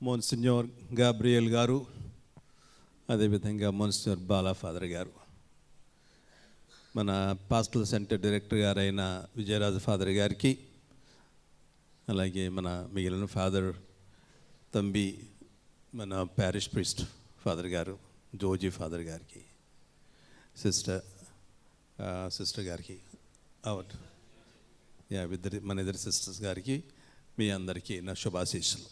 మోన్సిన్యూర్ Gabriel గారు, అదేవిధంగా మోన్సిన్యూర్ Bala father గారు, మన పాస్టల్ సెంటర్ డైరెక్టర్ గారైన విజయరాజు ఫాదర్ గారికి, అలాగే మన మిగిలిన ఫాదర్ తంబి, మన ప్యారిష్ ప్రీస్ట్ ఫాదర్ గారు జోజీ ఫాదర్ గారికి, సిస్టర్ గారికి, మన ఇద్దరు సిస్టర్స్ గారికి, మీ అందరికీ నా శుభాశీస్సులు.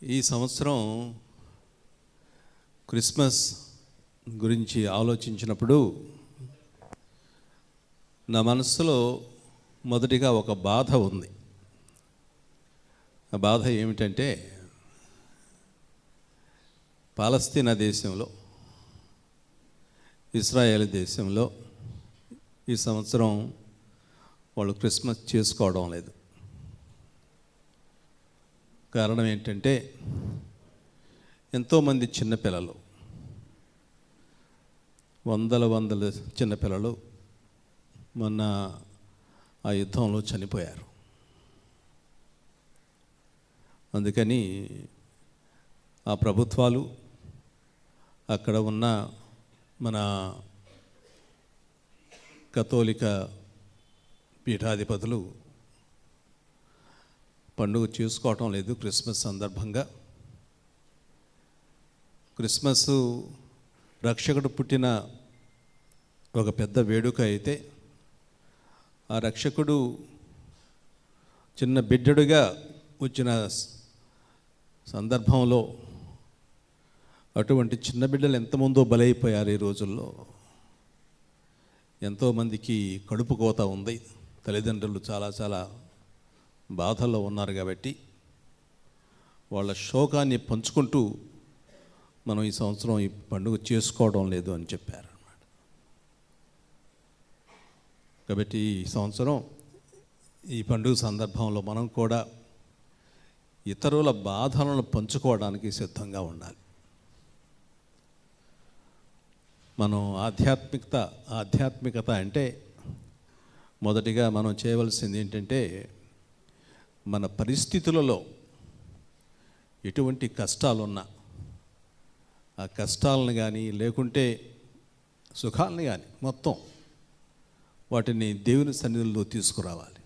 ఈ సంవత్సరం క్రిస్మస్ గురించి ఆలోచించినప్పుడు నా మనసులో మొదటిగా ఒక బాధ ఉంది. ఆ బాధ ఏమిటంటే, పాలస్తీనా దేశంలో, ఇజ్రాయెల్ దేశంలో ఈ సంవత్సరం వాళ్ళు క్రిస్మస్ చేసుకోవడం లేదు. కారణం ఏంటంటే, ఎంతోమంది చిన్నపిల్లలు, వందల చిన్నపిల్లలు మొన్న ఆ యుద్ధంలో చనిపోయారు. అందుకని ఆ ప్రభుత్వాలు, అక్కడ ఉన్న మన కథోలిక పీఠాధిపతులు పండుగ చేసుకోవటం లేదు క్రిస్మస్ సందర్భంగా. క్రిస్మస్ రక్షకుడు పుట్టిన ఒక పెద్ద వేడుక అయితే, ఆ రక్షకుడు చిన్న బిడ్డడుగా వచ్చిన సందర్భంలో అటువంటి చిన్న బిడ్డలు ఎంతమందో బలైపోయారు. ఈ రోజుల్లో ఎంతోమందికి కడుపు కోత ఉంది. తల్లిదండ్రులు చాలా బాధల్లో ఉన్నారు. కాబట్టి వాళ్ళ శోకాన్ని పంచుకుంటూ మనం ఈ సంవత్సరం ఈ పండుగ చేసుకోవడం లేదు అని చెప్పారు అన్నమాట. కాబట్టి ఈ సంవత్సరం ఈ పండుగ సందర్భంలో మనం కూడా ఇతరుల బాధలను పంచుకోవడానికి సిద్ధంగా ఉండాలి. మనం ఆధ్యాత్మికత అంటే మొదటిగా మనం చేయవలసింది ఏంటంటే, మన పరిస్థితులలో ఎటువంటి కష్టాలున్నా ఆ కష్టాలను కానీ, లేకుంటే సుఖాలను కానీ, మొత్తం వాటిని దేవుని సన్నిధిలో తీసుకురావాలి.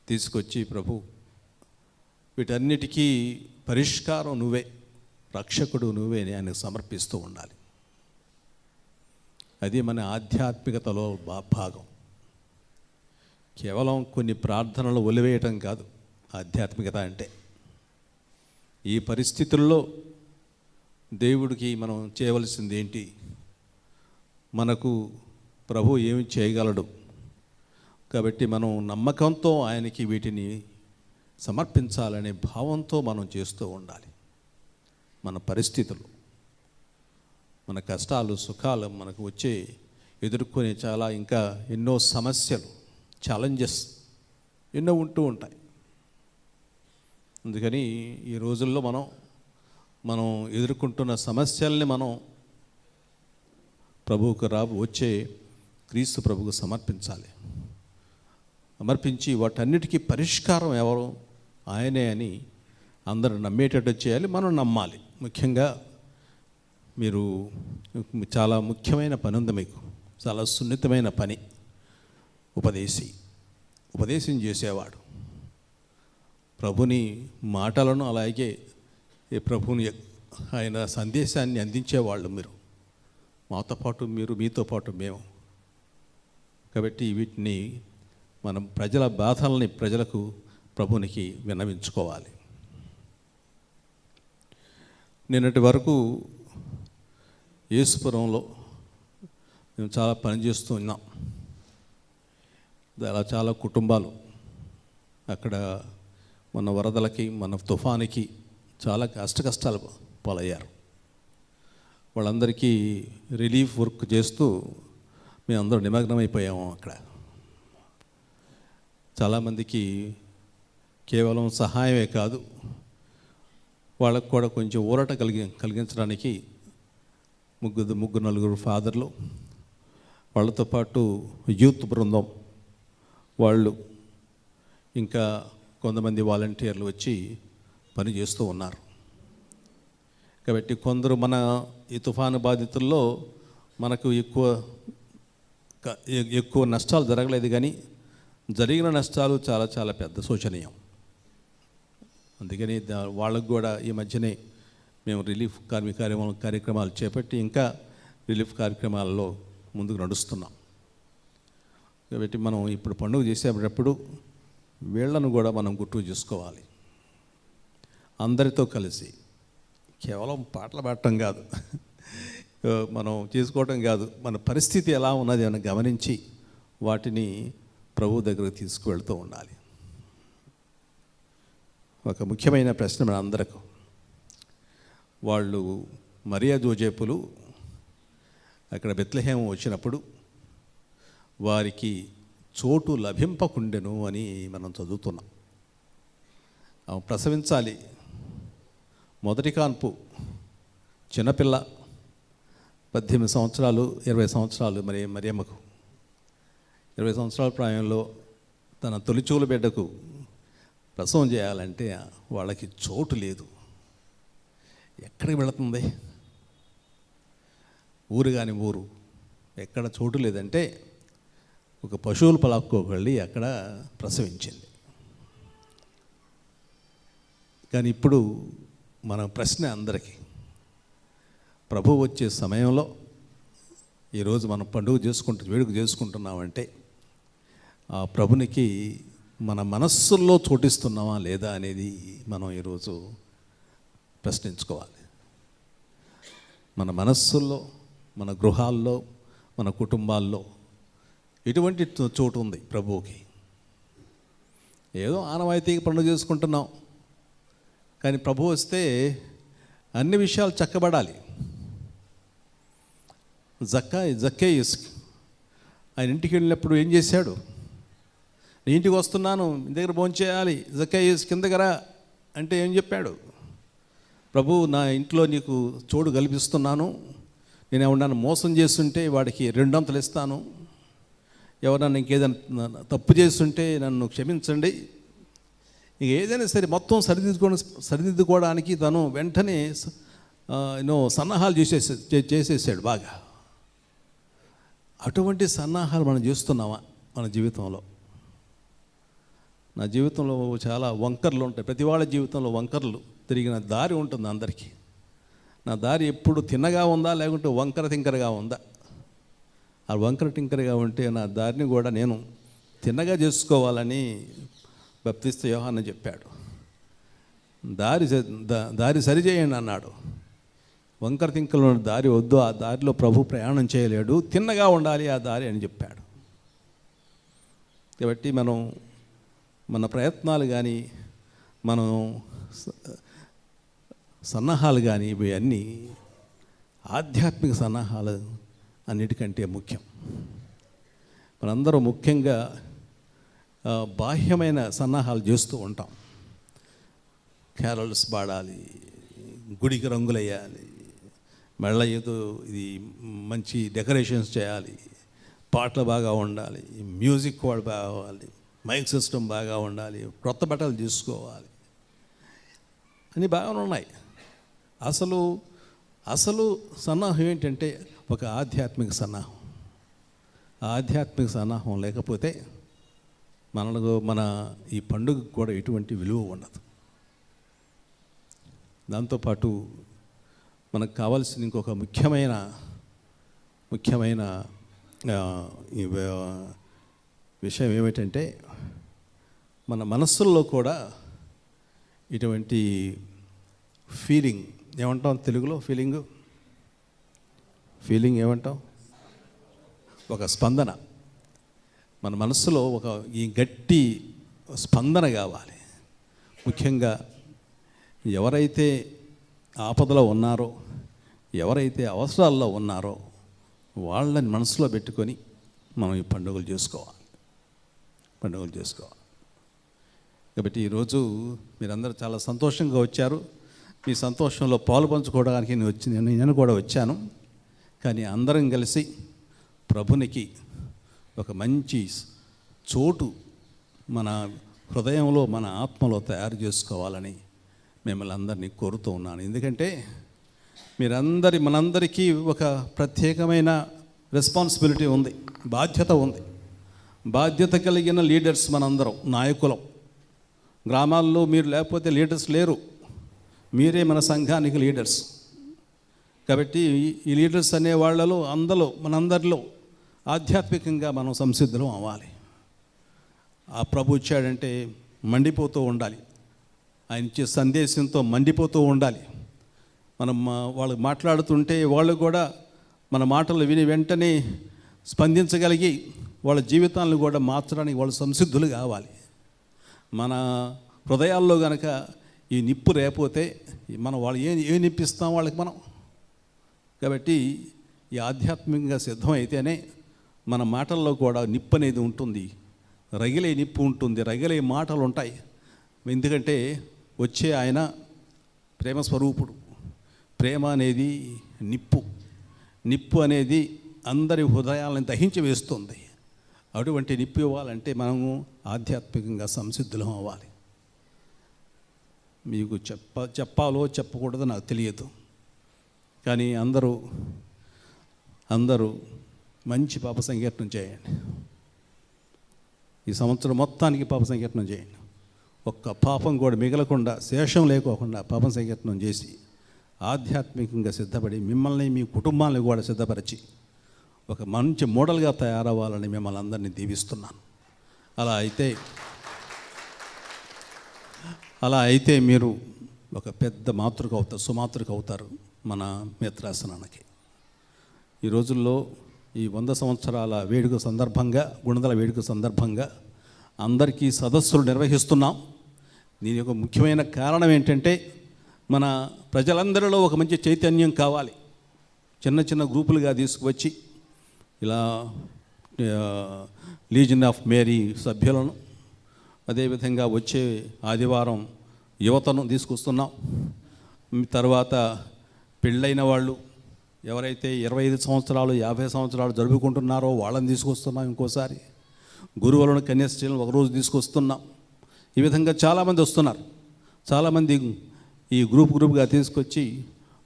తీసుకొచ్చి, ప్రభు వీటన్నిటికీ పరిష్కారం నువ్వే, రక్షకుడు నువ్వే అని ఆయనకు సమర్పిస్తూ ఉండాలి. అది మన ఆధ్యాత్మికతలో భాగం. కేవలం కొన్ని ప్రార్థనలు ఒలివేయటం కాదు ఆధ్యాత్మికత అంటే. ఈ పరిస్థితుల్లో దేవుడికి మనం చేయవలసింది ఏంటి, మనకు ప్రభు ఏమి చేయగలడు, కాబట్టి మనం నమ్మకంతో ఆయనకి వీటిని సమర్పించాలనే భావంతో మనం చేస్తూ ఉండాలి. మన పరిస్థితులు, మన కష్టాలు, సుఖాలు, మనకు వచ్చే ఎదుర్కొనే చాలా ఇంకా ఎన్నో సమస్యలు, ఛాలెంజెస్ ఎన్నో ఉంటూ ఉంటాయి. అందుకని ఈ రోజుల్లో మనం ఎదుర్కొంటున్న సమస్యల్ని మనం ప్రభువుకు వచ్చే క్రీస్తు ప్రభువుకు సమర్పించాలి. సమర్పించి వాటన్నిటికీ పరిష్కారం ఎవరు, ఆయనే అని అందరూ నమ్మేటట్టు చేయాలి. మనం నమ్మాలి. ముఖ్యంగా మీరు చాలా ముఖ్యమైన పని ఉంది మీకు, చాలా సున్నితమైన పని. ఉపదేశం చేసేవాడు, ప్రభుని మాటలను, అలాగే ప్రభుని ఆయన సందేశాన్ని అందించేవాళ్ళు మీరు, మాతో పాటు మీరు, మీతో పాటు మేము. కాబట్టి వీటిని మనం ప్రజల బాధల్ని ప్రజలకు, ప్రభునికి విన్నవించుకోవాలి. నిన్నటి వరకు యేసుపురంలో మేము చాలా పనిచేస్తూ ఉన్నాం. అలా చాలా కుటుంబాలు అక్కడ మన వరదలకి, మన తుఫానికి చాలా కష్టాలు పాలయ్యారు. వాళ్ళందరికీ రిలీఫ్ వర్క్ చేస్తూ మేమందరూ నిమగ్నమైపోయాము. అక్కడ చాలామందికి కేవలం సహాయమే కాదు, వాళ్ళకు కూడా కొంచెం ఊరట కలిగించడానికి ముగ్గురు నలుగురు ఫాదర్లు, వాళ్ళతో పాటు యూత్ బృందం వాళ్ళు ఇంకా కొంతమంది వాలంటీర్లు వచ్చి పని చేస్తూ ఉన్నారు. కాబట్టి కొందరు మన ఈ తుఫాను బాధితుల్లో మనకు ఎక్కువ నష్టాలు జరగలేదు, కానీ జరిగిన నష్టాలు చాలా చాలా పెద్ద శోచనీయం. అందుకని వాళ్ళకు కూడా ఈ మధ్యనే మేము రిలీఫ్ కార్యక్రమాలు చేపట్టి ఇంకా రిలీఫ్ కార్యక్రమాల్లో ముందుకు నడుస్తున్నాం. కాబట్టి మనం ఇప్పుడు పండుగ చేసేటప్పుడు వీళ్లను కూడా మనం గుర్తు చేసుకోవాలి. అందరితో కలిసి కేవలం పాటలు పాడటం కాదు, మనం చేసుకోవటం కాదు, మన పరిస్థితి ఎలా ఉన్నది అని గమనించి వాటిని ప్రభు దగ్గరకు తీసుకువెళ్తూ ఉండాలి. ఒక ముఖ్యమైన ప్రశ్న మన అందరకు, వాళ్ళు మరియా జోజేపులు అక్కడ బెత్లెహేము వచ్చినప్పుడు వారికి చోటు లభింపకుండెను అని మనం చదువుతున్నాం. ప్రసవించాలి, మొదటి కాన్పు, చిన్నపిల్ల, 18 సంవత్సరాలు 20 సంవత్సరాలు మరియమ్మకు 20 సంవత్సరాల ప్రాయంలో తన తొలిచూలు బిడ్డకు ప్రసవం చేయాలంటే వాళ్ళకి చోటు లేదు. ఎక్కడికి వెళుతుంది? ఊరు కాని ఊరు, ఎక్కడ చోటు లేదంటే ఒక పశువుల పొలాక్కోకి వెళ్ళి అక్కడ ప్రసవించింది. కానీ ఇప్పుడు మన ప్రశ్న అందరికీ, ప్రభు వచ్చే సమయంలో ఈరోజు మనం వేడుక చేసుకుంటున్నామంటే ఆ ప్రభునికి మన మనస్సుల్లో చోటిస్తున్నామా లేదా అనేది మనం ఈరోజు ప్రశ్నించుకోవాలి. మన మనస్సుల్లో, మన గృహాల్లో, మన కుటుంబాల్లో ఎటువంటి చోటు ఉంది ప్రభువుకి? ఏదో ఆనవాయితీగా పండుగ చేసుకుంటున్నాం, కానీ ప్రభు వస్తే అన్ని విషయాలు చక్కబడాలి. జక్కేయుస్ ఆయన ఇంటికి వెళ్ళినప్పుడు ఏం చేశాడు? నీ ఇంటికి వస్తున్నాను, మీ దగ్గర భోంచేయాలి, జక్కేయుస్ కిందకి రా అంటే ఏం చెప్పాడు? ప్రభు, నా ఇంట్లో నీకు చోటు కల్పిస్తున్నాను, నేను ఎవరన్నా మోసం చేస్తుంటే వాడికి 2 అంతలు ఇస్తాను, ఎవరన్నా ఇంకేదైనా తప్పు చేస్తుంటే నన్ను క్షమించండి. ఇక ఏదైనా సరే మొత్తం సరిదిద్దుకోవడానికి తను వెంటనే సన్నాహాలు చేసేసాడు బాగా. అటువంటి సన్నాహాలు మనం చేస్తున్నామా మన జీవితంలో? నా జీవితంలో చాలా వంకర్లు ఉంటాయి, ప్రతి వాళ్ళ జీవితంలో వంకర్లు తిరిగిన దారి ఉంటుంది అందరికీ. నా దారి ఎప్పుడు తిన్నగా ఉందా లేకుంటే వంకర తింకరగా ఉందా? ఆ వంకర టింకరగా ఉంటే నా దారిని కూడా నేను తిన్నగా చేసుకోవాలని బప్తిస్త యోహాను చెప్పాడు. దారి సరిచేయండి అన్నాడు. వంకర తింకలు దారి వద్దు, ఆ దారిలో ప్రభు ప్రయాణం చేయలేడు, తిన్నగా ఉండాలి ఆ దారి అని చెప్పాడు. కాబట్టి మనం మన ప్రయత్నాలు కానీ మనం సన్నాహాలు కానీ ఇవన్నీ ఆధ్యాత్మిక సన్నాహాలు అన్నిటికంటే ముఖ్యం. మనందరూ ముఖ్యంగా బాహ్యమైన సన్నాహాలు చేస్తూ ఉంటాం. క్యారల్స్ పాడాలి, గుడికి రంగులేయాలి, మళ్ళీ ఏదో ఇది మంచి డెకరేషన్స్ చేయాలి, పాటలు బాగా ఉండాలి, మ్యూజిక్ కూడా బాగా కావాలి, మైక్ సిస్టమ్ బాగా ఉండాలి, కొత్త బట్టలు తీసుకోవాలి, అన్నీ బాగానే ఉన్నాయి. అసలు సన్నాహం ఏంటంటే ఒక ఆధ్యాత్మిక సన్నాహం. ఆధ్యాత్మిక సన్నాహం లేకపోతే మన ఈ పండుగకు కూడా ఎటువంటి విలువ ఉండదు. దాంతోపాటు మనకు కావాల్సిన ఇంకొక ముఖ్యమైన విషయం ఏమిటంటే మన మనస్సుల్లో కూడా ఇటువంటి ఫీలింగ్ ఏమంటాం తెలుగులో? ఫీలింగ్ ఏమంటాం? ఒక స్పందన. మన మనస్సులో ఈ గట్టి స్పందన కావాలి. ముఖ్యంగా ఎవరైతే ఆపదలో ఉన్నారో, ఎవరైతే అవసరాల్లో ఉన్నారో వాళ్ళని మనసులో పెట్టుకొని మనం ఈ పండుగలు చేసుకోవాలి. కాబట్టి ఈరోజు మీరందరూ చాలా సంతోషంగా వచ్చారు. మీ సంతోషంలో పాలు పంచుకోవడానికి నేను కూడా వచ్చాను. కానీ అందరం కలిసి ప్రభునికి ఒక మంచి చోటు మన హృదయంలో, మన ఆత్మలో తయారు చేసుకోవాలని మిమ్మల్ని అందరినీ కోరుతూ ఉన్నాను. ఎందుకంటే మనందరికీ ఒక ప్రత్యేకమైన రెస్పాన్సిబిలిటీ ఉంది, బాధ్యత ఉంది. బాధ్యత కలిగిన లీడర్స్ మనందరం, నాయకులం. గ్రామాల్లో మీరు లేకపోతే లీడర్స్ లేరు, మీరే మన సంఘానికి లీడర్స్. కాబట్టి ఈ లీడర్స్ అనే వాళ్ళలో మనందరిలో ఆధ్యాత్మికంగా మనం సంసిద్ధులం అవ్వాలి. ఆ ప్రభు ఇచ్చాడంటే మండిపోతూ ఉండాలి, ఆయన ఇచ్చే సందేశంతో మండిపోతూ ఉండాలి. మనం వాళ్ళు మాట్లాడుతుంటే వాళ్ళు కూడా మన మాటలు విని వెంటనే స్పందించగలిగి వాళ్ళ జీవితాలను కూడా మార్చడానికి వాళ్ళు సంసిద్ధులు కావాలి. మన హృదయాల్లో కనుక ఈ నిప్పు రేపోతే వాళ్ళు ఏం నిప్పిస్తాం వాళ్ళకి మనం. కాబట్టి ఈ ఆధ్యాత్మికంగా సిద్ధమైతేనే మన మాటల్లో కూడా నిప్పు అనేది ఉంటుంది, రగిలే నిప్పు ఉంటుంది, రగిలే మాటలు ఉంటాయి. ఎందుకంటే వచ్చే ఆయన ప్రేమ స్వరూపుడు. ప్రేమ అనేది నిప్పు అనేది అందరి హృదయాలను దహించి వేస్తుంది. అటువంటి నిప్పు ఇవ్వాలంటే మనము ఆధ్యాత్మికంగా సంసిద్ధులం అవ్వాలి. మీకు చెప్పాలో చెప్పకూడదో నాకు తెలియదు, కానీ అందరూ మంచి పాప సంకీర్తనం చేయండి. ఈ సంవత్సరం మొత్తానికి పాప సంకీర్తనం చేయండి. ఒక్క పాపం కూడా మిగలకుండా, శేషం లేకోకుండా పాపం సంకీర్తనం చేసి ఆధ్యాత్మికంగా సిద్ధపడి మిమ్మల్ని, మీ కుటుంబాన్ని కూడా సిద్ధపరిచి ఒక మంచి మోడల్గా తయారవ్వాలని మిమ్మల్ని అందరినీ దీవిస్తున్నాను. అలా అయితే మీరు ఒక పెద్ద సుమాతృక అవుతారు మన మేత్రాసనానికి. ఈ రోజుల్లో ఈ 100 సంవత్సరాల వేడుక సందర్భంగా, గుణదల వేడుక సందర్భంగా అందరికీ సదస్సులు నిర్వహిస్తున్నాం. దీని యొక్క ముఖ్యమైన కారణం ఏంటంటే మన ప్రజలందరిలో ఒక మంచి చైతన్యం కావాలి. చిన్న చిన్న గ్రూపులుగా తీసుకువచ్చి ఇలా లీజన్ ఆఫ్ మేరీ సభ్యులను, అదేవిధంగా వచ్చే ఆదివారం యువతను తీసుకొస్తున్నాం. తర్వాత పెళ్ళైన వాళ్ళు ఎవరైతే 25 సంవత్సరాలు 50 సంవత్సరాలు జరుపుకుంటున్నారో వాళ్ళని తీసుకొస్తున్నాం. ఇంకోసారి గురువులను, కన్యాస్త్రీలను ఒకరోజు తీసుకొస్తున్నాం. ఈ విధంగా చాలామంది వస్తున్నారు. చాలామంది ఈ గ్రూప్గా తీసుకొచ్చి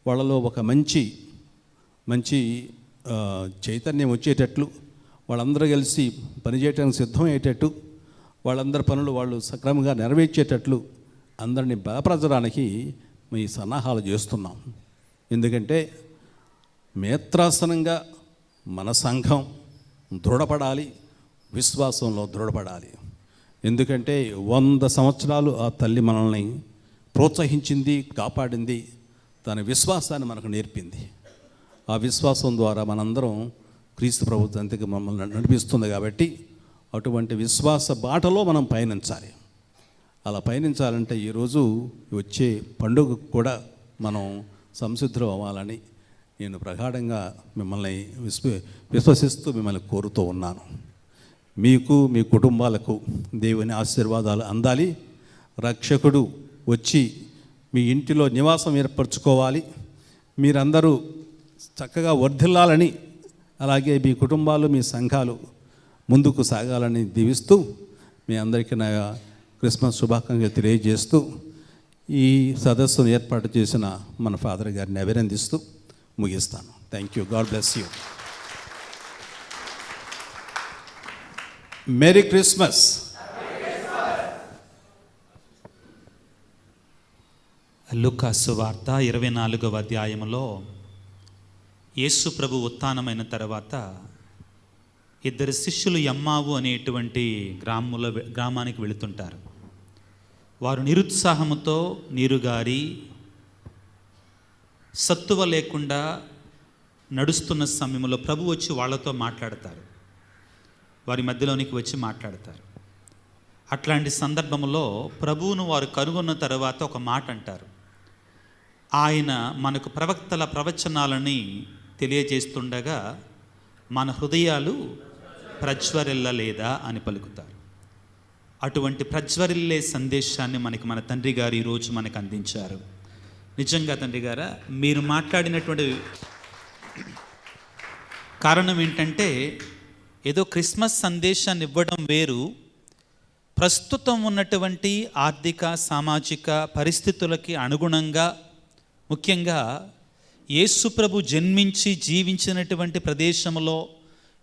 వాళ్ళలో ఒక మంచి చైతన్యం వచ్చేటట్లు, వాళ్ళందరూ కలిసి పనిచేయడానికి సిద్ధమయ్యేటట్టు, వాళ్ళందరి పనులు వాళ్ళు సక్రమంగా నెరవేర్చేటట్లు అందరినీ బలపరచడానికి ఈ సన్నాహాలు చేస్తున్నాం. ఎందుకంటే మేత్రాసనంగా మన సంఘం దృఢపడాలి, విశ్వాసంలో దృఢపడాలి. ఎందుకంటే 100 సంవత్సరాలు ఆ తల్లి మనల్ని ప్రోత్సహించింది, కాపాడింది, తన విశ్వాసాన్ని మనకు నేర్పింది. ఆ విశ్వాసం ద్వారా మనందరం క్రీస్తు ప్రభుత్వానికి మమ్మల్ని నడిపిస్తుంది. కాబట్టి అటువంటి విశ్వాస బాటలో మనం పయనించాలి. అలా పయనించాలంటే ఈరోజు వచ్చే పండుగకు కూడా మనం సంసిద్ధులు అవ్వాలని నేను ప్రగాఢంగా మిమ్మల్ని విశ్వసిస్తూ మిమ్మల్ని కోరుతూ ఉన్నాను. మీకు, మీ కుటుంబాలకు దేవుని ఆశీర్వాదాలు అందాలి. రక్షకుడు వచ్చి మీ ఇంటిలో నివాసం ఏర్పరచుకోవాలి. మీరందరూ చక్కగా వర్ధిల్లాలని, అలాగే మీ కుటుంబాలు, మీ సంఘాలు ముందుకు సాగాలని దీవిస్తూ మీ అందరికీ నా క్రిస్మస్ శుభాకాంక్షలు తెలియజేస్తూ ఈ సదస్సును ఏర్పాటు చేసిన మన ఫాదర్ గారిని అభినందిస్తూ ముగిస్తాను. Thank you. God bless you. Merry Christmas. లూకా సువార్త 24వ అధ్యాయంలో యేసు ప్రభు ఉత్థానమైన తర్వాత 2 శిష్యులు ఎమ్మావు అనేటువంటి గ్రామానికి వెళుతుంటారు. వారు నిరుత్సాహంతో, నీరుగారి, సత్తువ లేకుండా నడుస్తున్న సమయంలో ప్రభు వచ్చి వాళ్ళతో మాట్లాడతారు. వారి మధ్యలోనికి వచ్చి మాట్లాడతారు. అట్లాంటి సందర్భంలో ప్రభువును వారు కనుగొన్న తర్వాత ఒక మాట అంటారు. ఆయన మనకు ప్రవక్తల ప్రవచనాలని తెలియజేస్తుండగా మన హృదయాలు ప్రజ్వరిల్లలేదా అని పలుకుతారు. అటువంటి ప్రజ్వరిల్లే సందేశాన్ని మన తండ్రి గారు ఈరోజు మనకు అందించారు. నిజంగా తండ్రి గారా, మీరు మాట్లాడినటువంటి కారణం ఏంటంటే, ఏదో క్రిస్మస్ సందేశాన్ని ఇవ్వడం వేరు, ప్రస్తుతం ఉన్నటువంటి ఆర్థిక సామాజిక పరిస్థితులకి అనుగుణంగా, ముఖ్యంగా యేసుప్రభు జన్మించి జీవించినటువంటి ప్రదేశంలో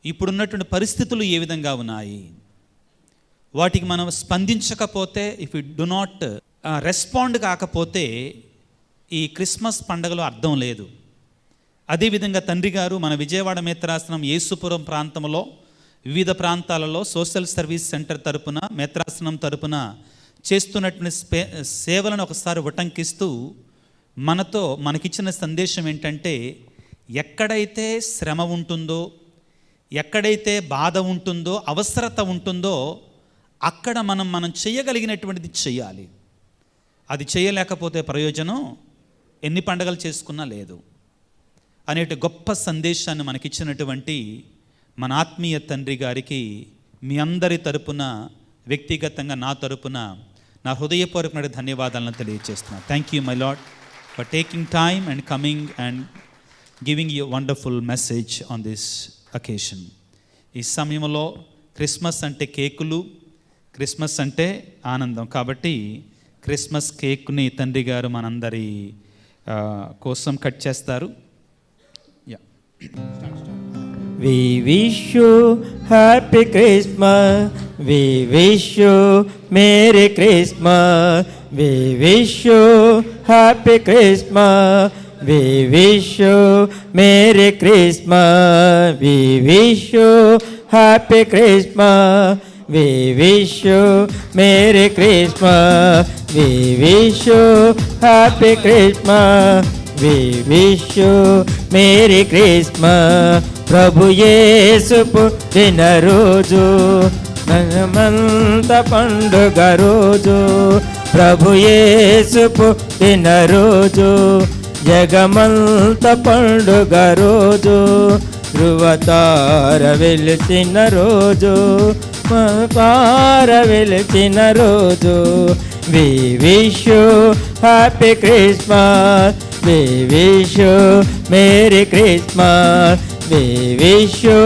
ఇప్పుడున్నటువంటి పరిస్థితులు ఏ విధంగా ఉన్నాయి, వాటికి మనం స్పందించకపోతే, if you do not respond కాకపోతే ఈ క్రిస్మస్ పండుగలో అర్థం లేదు. అదేవిధంగా తండ్రి గారు మన విజయవాడ మేత్రాసనం యేసుపురం ప్రాంతంలో వివిధ ప్రాంతాలలో సోషల్ సర్వీస్ సెంటర్ తరపున, మేత్రాసనం తరపున చేస్తున్నటువంటి సేవలను ఒకసారి ఉటంకిస్తూ మనకిచ్చిన సందేశం ఏంటంటే, ఎక్కడైతే శ్రమ ఉంటుందో, ఎక్కడైతే బాధ ఉంటుందో, అవసరత ఉంటుందో, అక్కడ మనం చేయగలిగినటువంటిది చేయాలి. అది చేయలేకపోతే ప్రయోజనం ఎన్ని పండుగలు చేసుకున్నా లేదు అనేటి గొప్ప సందేశాన్ని మనకిచ్చినటువంటి మన ఆత్మీయ తండ్రి గారికి మీ అందరి తరపున, వ్యక్తిగతంగా నా తరపున నా హృదయపూర్వకమైన ధన్యవాదాలను తెలియజేస్తున్నాను. Thank you my lord for taking time and coming and giving you wonderful message on this occasion. ఈ సమయంలో క్రిస్మస్ అంటే కేకులు, క్రిస్మస్ అంటే ఆనందం. కాబట్టి క్రిస్మస్ కేక్ని తండ్రి గారు మనందరి కోసం కట్ చేస్తారు. We wish you happy Christmas. We wish you Merry Christmas. We wish you happy Christmas. We wish you Merry Christmas. We wish you happy Christmas. We wish you Merry Christmas. We wish you happy Christmas. We wish you Merry Christmas. ప్రభు యేసు పుట్టిన రోజు మనమంత పండుగ రోజు. ప్రభు యేసు పుట్టిన రోజు జగమంత పండుగ రోజు. ధృవతార వెలిసిన రోజు, తార వెలిసిన రోజు. We wish you happy Christmas. We wish you Merry Christmas. We wish you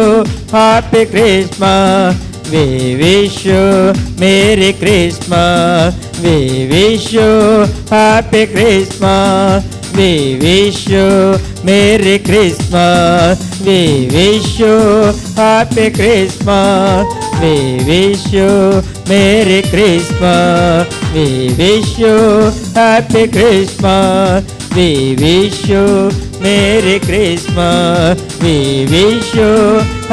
happy Christmas. We wish you Merry Christmas. We wish you happy Christmas. We wish you Merry Christmas. We wish you happy Christmas. We wish you Merry Christmas. We wish you happy Christmas. We wish you Merry Christmas. We wish you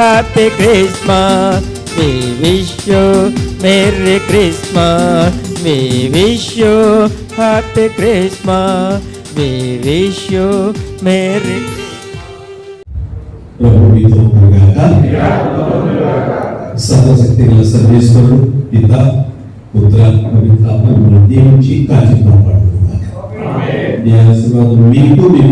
happy Christmas. We wish you Merry Christmas. We wish you happy Christmas. We wish you Merry ప్రభు మీతో సర్వశక్తి గల సర్వేశ్వరుడు పిత పుత్ర పవిత్రాత్మ మిమ్మల్ని దీవించి కాచి కాపాడుతున్నారు. ఈ ఆశీర్వాదం మీకు మీ